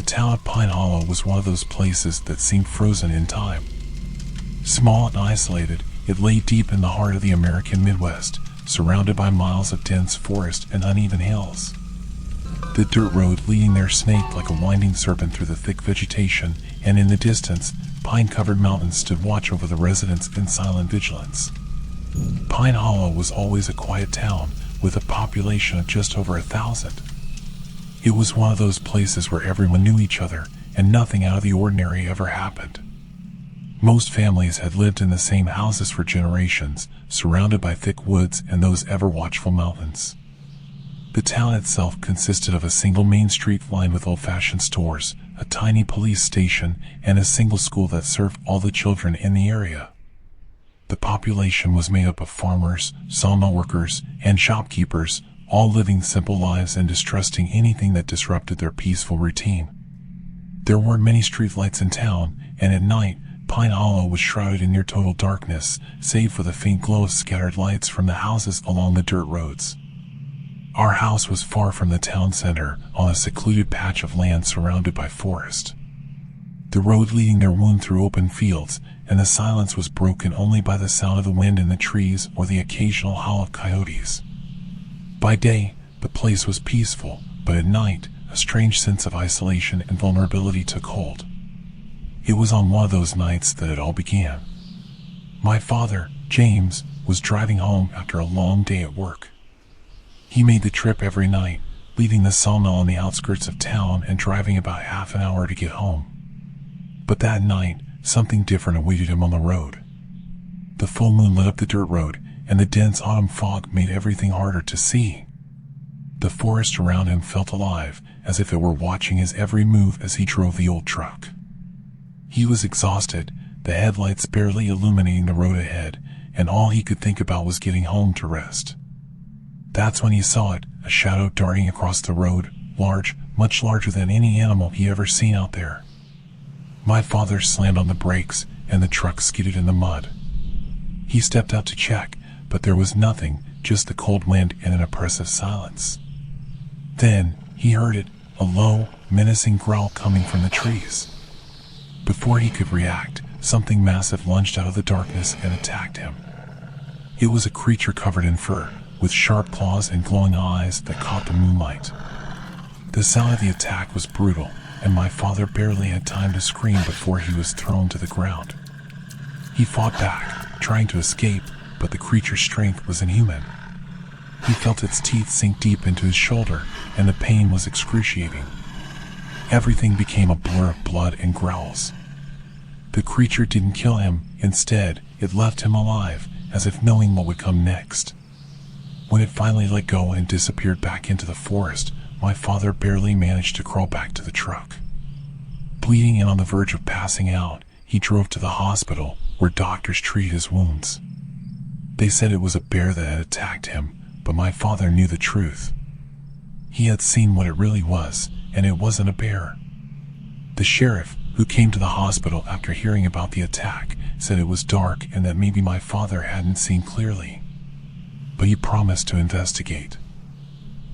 town of Pine Hollow was one of those places that seemed frozen in time. Small and isolated, it lay deep in the heart of the American Midwest, surrounded by miles of dense forest and uneven hills. The dirt road leading there snaked like a winding serpent through the thick vegetation, and in the distance, pine-covered mountains stood watch over the residents in silent vigilance. Pine Hollow was always a quiet town, with a population of just over 1,000. It was one of those places where everyone knew each other, and nothing out of the ordinary ever happened. Most families had lived in the same houses for generations, surrounded by thick woods and those ever-watchful mountains. The town itself consisted of a single main street lined with old-fashioned stores, a tiny police station, and a single school that served all the children in the area. The population was made up of farmers, sawmill workers, and shopkeepers, all living simple lives and distrusting anything that disrupted their peaceful routine. There weren't many streetlights in town, and at night, Pine Hollow was shrouded in near total darkness, save for the faint glow of scattered lights from the houses along the dirt roads. Our house was far from the town center, on a secluded patch of land surrounded by forest. The road leading there wound through open fields, and the silence was broken only by the sound of the wind in the trees or the occasional howl of coyotes. By day, the place was peaceful, but at night, a strange sense of isolation and vulnerability took hold. It was on one of those nights that it all began. My father, James, was driving home after a long day at work. He made the trip every night, leaving the sawmill on the outskirts of town and driving about half an hour to get home. But that night, something different awaited him on the road. The full moon lit up the dirt road, and the dense autumn fog made everything harder to see. The forest around him felt alive, as if it were watching his every move as he drove the old truck. He was exhausted, the headlights barely illuminating the road ahead, and all he could think about was getting home to rest. That's when he saw it, a shadow darting across the road, large, much larger than any animal he ever seen out there. My father slammed on the brakes, and the truck skidded in the mud. He stepped out to check, but there was nothing, just the cold wind and an oppressive silence. Then, he heard it, a low, menacing growl coming from the trees. Before he could react, something massive lunged out of the darkness and attacked him. It was a creature covered in fur, with sharp claws and glowing eyes that caught the moonlight. The sound of the attack was brutal, and my father barely had time to scream before he was thrown to the ground. He fought back, trying to escape, but the creature's strength was inhuman. He felt its teeth sink deep into his shoulder, and the pain was excruciating. Everything became a blur of blood and growls. The creature didn't kill him. Instead, it left him alive, as if knowing what would come next. When it finally let go and disappeared back into the forest, my father barely managed to crawl back to the truck. Bleeding and on the verge of passing out, he drove to the hospital, where doctors treated his wounds. They said it was a bear that had attacked him, but my father knew the truth. He had seen what it really was, and it wasn't a bear. The sheriff, who came to the hospital after hearing about the attack, said it was dark and that maybe my father hadn't seen clearly. But he promised to investigate.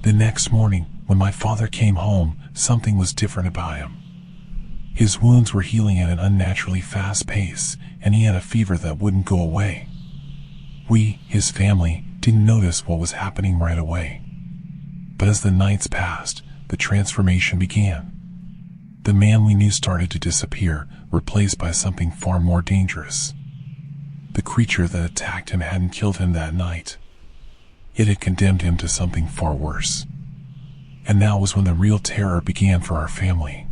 The next morning, when my father came home, something was different about him. His wounds were healing at an unnaturally fast pace, and he had a fever that wouldn't go away. We, his family, didn't notice what was happening right away. But as the nights passed, the transformation began. The man we knew started to disappear, replaced by something far more dangerous. The creature that attacked him hadn't killed him that night. It had condemned him to something far worse. And that was when the real terror began for our family.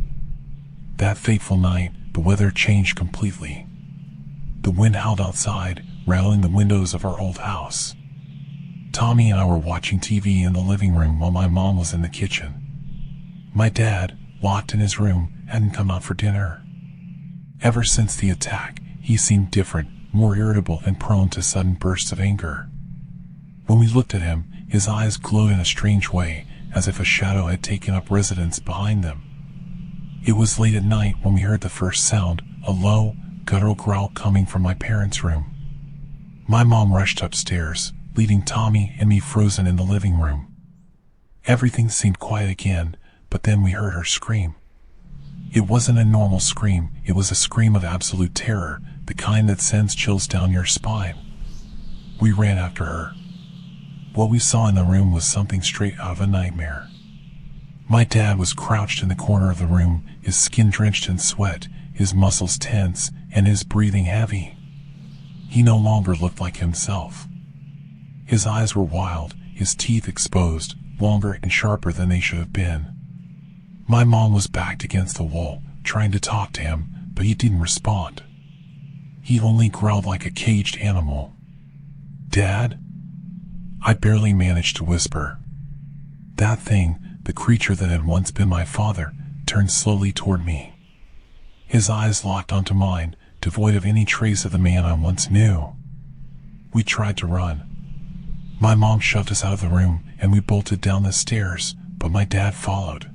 That fateful night, the weather changed completely. The wind howled outside, rattling the windows of our old house. Tommy and I were watching TV in the living room while my mom was in the kitchen. My dad, locked in his room, hadn't come out for dinner. Ever since the attack, he seemed different, more irritable and prone to sudden bursts of anger. When we looked at him, his eyes glowed in a strange way, as if a shadow had taken up residence behind them. It was late at night when we heard the first sound, a low, guttural growl coming from my parents' room. My mom rushed upstairs, leaving Tommy and me frozen in the living room. Everything seemed quiet again, but then we heard her scream. It wasn't a normal scream, it was a scream of absolute terror, the kind that sends chills down your spine. We ran after her. What we saw in the room was something straight out of a nightmare. My dad was crouched in the corner of the room, his skin drenched in sweat, his muscles tense, and his breathing heavy. He no longer looked like himself. His eyes were wild, his teeth exposed, longer and sharper than they should have been. My mom was backed against the wall, trying to talk to him, but he didn't respond. He only growled like a caged animal. "Dad?" I barely managed to whisper. That thing, the creature that had once been my father, turned slowly toward me. His eyes locked onto mine, devoid of any trace of the man I once knew. We tried to run. My mom shoved us out of the room, and we bolted down the stairs, but my dad followed.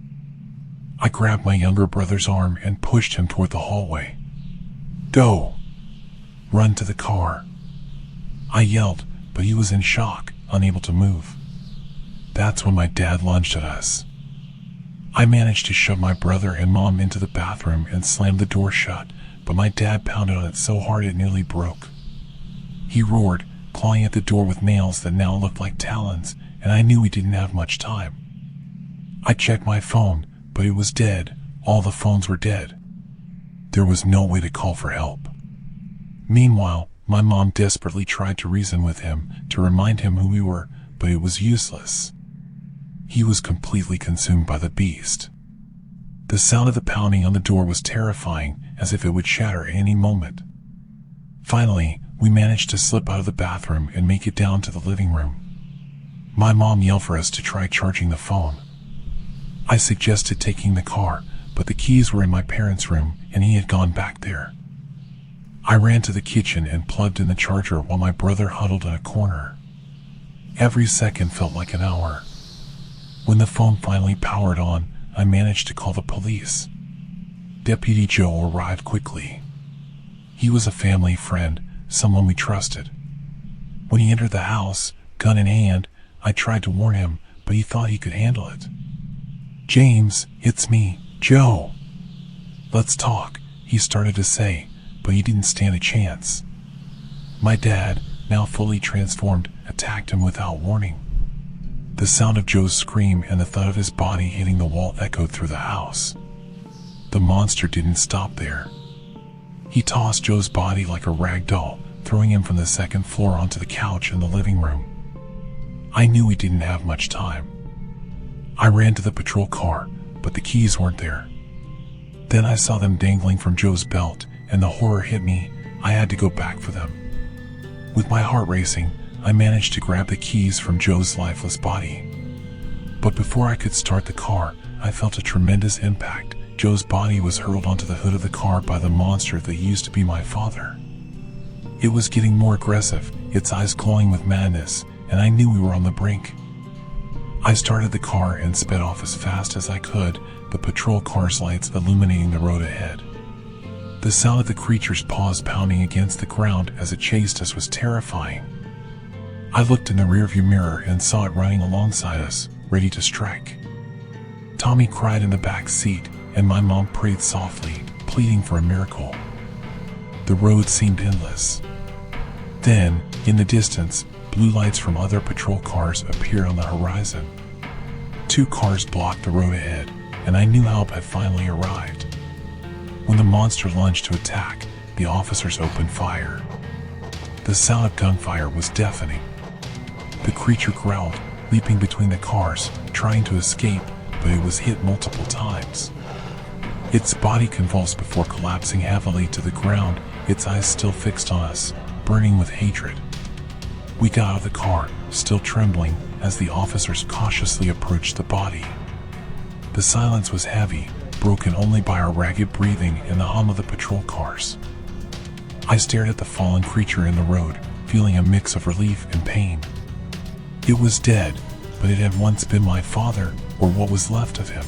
I grabbed my younger brother's arm and pushed him toward the hallway. "Go! Run to the car!" I yelled, but he was in shock, unable to move. That's when my dad lunged at us. I managed to shove my brother and mom into the bathroom and slammed the door shut, but my dad pounded on it so hard it nearly broke. He roared, clawing at the door with nails that now looked like talons, and I knew we didn't have much time. I checked my phone, but it was dead. All the phones were dead. There was no way to call for help. Meanwhile, my mom desperately tried to reason with him, to remind him who we were, but it was useless. He was completely consumed by the beast. The sound of the pounding on the door was terrifying, as if it would shatter at any moment. Finally, we managed to slip out of the bathroom and make it down to the living room. My mom yelled for us to try charging the phone. I suggested taking the car, but the keys were in my parents' room, and he had gone back there. I ran to the kitchen and plugged in the charger while my brother huddled in a corner. Every second felt like an hour. When the phone finally powered on, I managed to call the police. Deputy Joe arrived quickly. He was a family friend, someone we trusted. When he entered the house, gun in hand, I tried to warn him, but he thought he could handle it. "James, it's me, Joe. Let's talk," he started to say, but he didn't stand a chance. My dad, now fully transformed, attacked him without warning. The sound of Joe's scream and the thud of his body hitting the wall echoed through the house. The monster didn't stop there. He tossed Joe's body like a rag doll, throwing him from the second floor onto the couch in the living room. I knew we didn't have much time. I ran to the patrol car, but the keys weren't there. Then I saw them dangling from Joe's belt, and the horror hit me. I had to go back for them. With my heart racing, I managed to grab the keys from Joe's lifeless body. But before I could start the car, I felt a tremendous impact. Joe's body was hurled onto the hood of the car by the monster that used to be my father. It was getting more aggressive, its eyes glowing with madness, and I knew we were on the brink. I started the car and sped off as fast as I could, the patrol car's lights illuminating the road ahead. The sound of the creature's paws pounding against the ground as it chased us was terrifying. I looked in the rearview mirror and saw it running alongside us, ready to strike. Tommy cried in the back seat, and my mom prayed softly, pleading for a miracle. The road seemed endless. Then, in the distance, blue lights from other patrol cars appeared on the horizon. 2 cars blocked the road ahead, and I knew help had finally arrived. When the monster lunged to attack, the officers opened fire. The sound of gunfire was deafening. The creature growled, leaping between the cars, trying to escape, but it was hit multiple times. Its body convulsed before collapsing heavily to the ground, its eyes still fixed on us, burning with hatred. We got out of the car, still trembling, as the officers cautiously approached the body. The silence was heavy, broken only by our ragged breathing and the hum of the patrol cars. I stared at the fallen creature in the road, feeling a mix of relief and pain. It was dead, but it had once been my father, or what was left of him.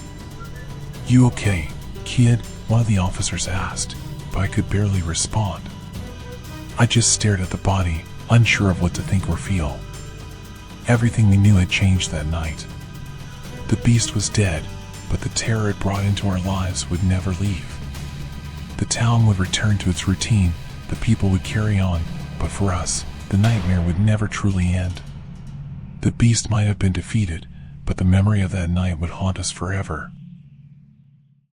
"You okay, kid?" one of the officers asked, but I could barely respond. I just stared at the body, unsure of what to think or feel. Everything we knew had changed that night. The beast was dead, but the terror it brought into our lives would never leave. The town would return to its routine, the people would carry on, but for us, the nightmare would never truly end. The beast might have been defeated, but the memory of that night would haunt us forever.